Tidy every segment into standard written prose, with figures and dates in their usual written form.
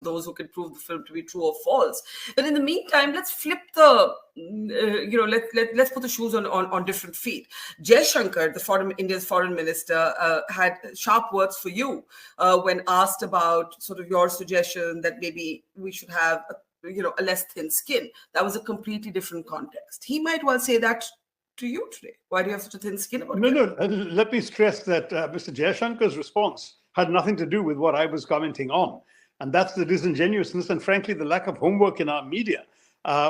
those who can prove the film to be true or false. But in the meantime, let's flip the, let's put the shoes on different feet. Jaishankar, India's foreign minister, had sharp words for you when asked about sort of your suggestion that maybe we should have a less thin skin. That was a completely different context. He might well say that to you today. Why do you have such a thin skin about it? No. Let me stress that Mr. Jaishankar's response had nothing to do with what I was commenting on. And that's the disingenuousness and, frankly, the lack of homework in our media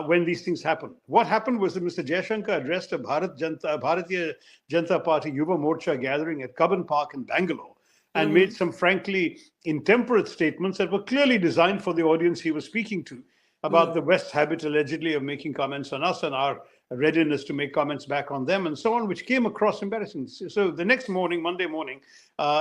when these things happen. What happened was that Mr. Jaishankar addressed a Bharatiya Janata Party Yuva Morcha gathering at Cubbon Park in Bangalore and made some, frankly, intemperate statements that were clearly designed for the audience he was speaking to about the West's habit, allegedly, of making comments on us and our readiness to make comments back on them and so on, which came across embarrassing. So the next morning, Monday morning,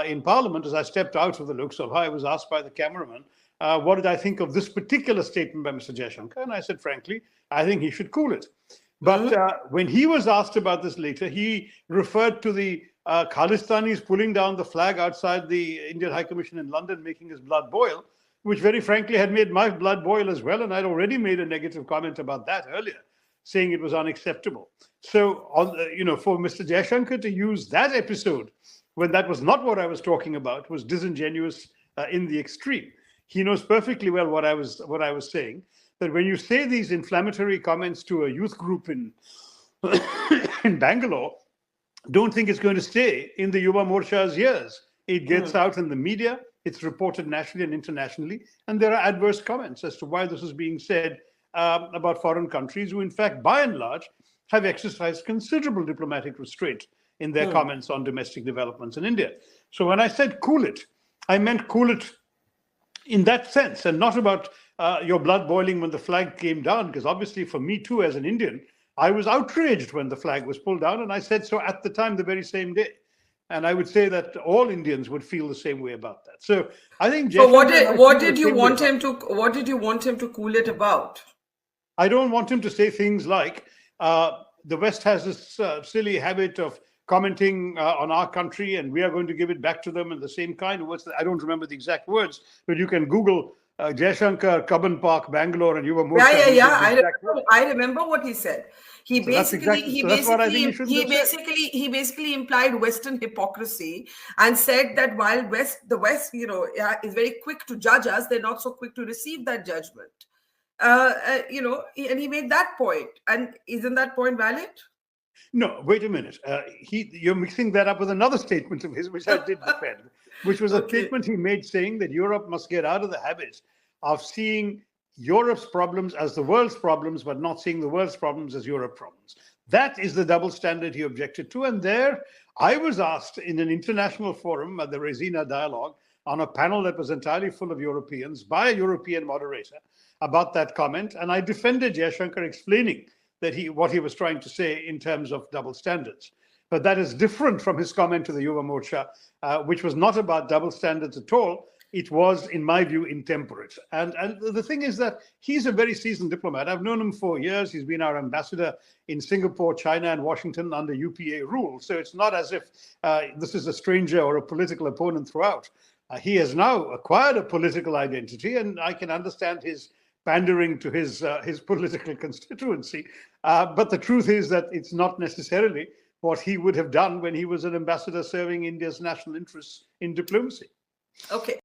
in Parliament, as I stepped out of the Lok Sabha, I was asked by the cameraman, what did I think of this particular statement by Mr. Jaishankar? And I said, frankly, I think he should cool it. But when he was asked about this later, he referred to the Khalistanis pulling down the flag outside the Indian High Commission in London, making his blood boil, which very frankly had made my blood boil as well. And I'd already made a negative comment about that earlier, saying it was unacceptable. So, for Mr. Jaishankar to use that episode when that was not what I was talking about was disingenuous in the extreme. He knows perfectly well what I was saying, that when you say these inflammatory comments to a youth group in Bangalore, don't think it's going to stay in the Yuva Morcha's ears. It gets out in the media, it's reported nationally and internationally, and there are adverse comments as to why this is being said about foreign countries who, in fact, by and large, have exercised considerable diplomatic restraint in their comments on domestic developments in India. So when I said cool it, I meant cool it in that sense, and not about your blood boiling when the flag came down, because obviously for me too, as an Indian, I was outraged when the flag was pulled down, and I said so at the time, the very same day. And I would say that all Indians would feel the same way about that. So I think. So what did you want him to cool it about? I don't want him to say things like the West has this silly habit of commenting on our country, and we are going to give it back to them in the same kind of words. I don't remember the exact words, but you can Google Jaishankar, Cubbon Park, Bangalore, and Yuva Morcha. Yeah. I remember what he said. He basically implied Western hypocrisy and said that while the West, is very quick to judge us, they're not so quick to receive that judgment. And he made that point. And isn't that point valid? No, wait a minute. You're mixing that up with another statement of his, which I did defend, which was a statement he made saying that Europe must get out of the habit of seeing Europe's problems as the world's problems, but not seeing the world's problems as Europe's problems. That is the double standard he objected to. And there I was asked in an international forum at the Resina Dialogue on a panel that was entirely full of Europeans by a European moderator about that comment. And I defended Jaishankar, explaining that what he was trying to say in terms of double standards. But that is different from his comment to the Yuva Morcha, which was not about double standards at all. It was, in my view, intemperate. And the thing is that he's a very seasoned diplomat. I've known him for years. He's been our ambassador in Singapore, China, and Washington under UPA rule. So it's not as if this is a stranger or a political opponent throughout. He has now acquired a political identity, and I can understand his pandering to his political constituency. But the truth is that it's not necessarily what he would have done when he was an ambassador serving India's national interests in diplomacy. Okay.